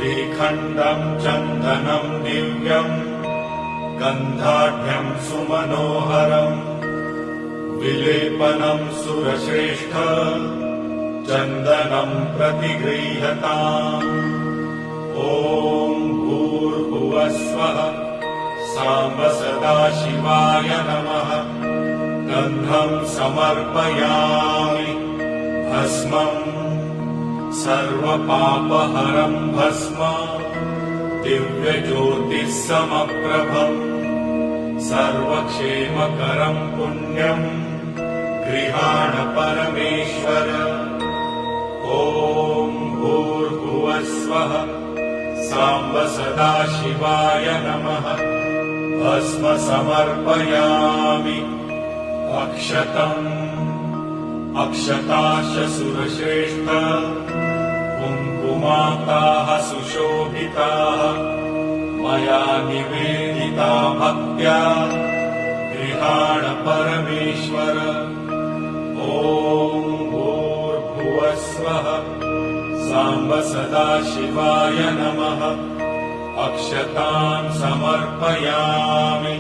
श्रीखण्डम् चन्दनम् दिव्यम् गन्धाढ्यम् सुमनोहरम् विलेपनम् सुरश्रेष्ठ चन्दनम् प्रतिगृह्यताम् ॐ भूर्भुवस्वः साम्ब सदाशिवाय नमः गन्धम् समर्पयामि भस्मम् सर्वपापहरम् भस्म दिव्यज्योतिः समप्रभम् सर्वक्षेमकरम् पुण्यम् गृहाण परमेश्वर ॐ भूर्भुवस्वः साम्ब सदाशिवाय नमः भस्म समर्पयामि अक्षतम् अक्षताश्च सुरश्रेष्ठ कुङ्कुमाताः सुशोभिताः मया निवेदिता भक्त्या गृहाण परमेश्वर ॐ भूर्भुवस्वः साम्ब सदाशिवाय नमः अक्षतान् समर्पयामि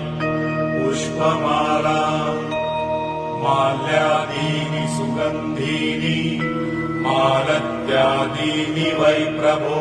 पुष्पमाला माल्यादीनि सुगन्धीनि मालत्यादीनि वै प्रभो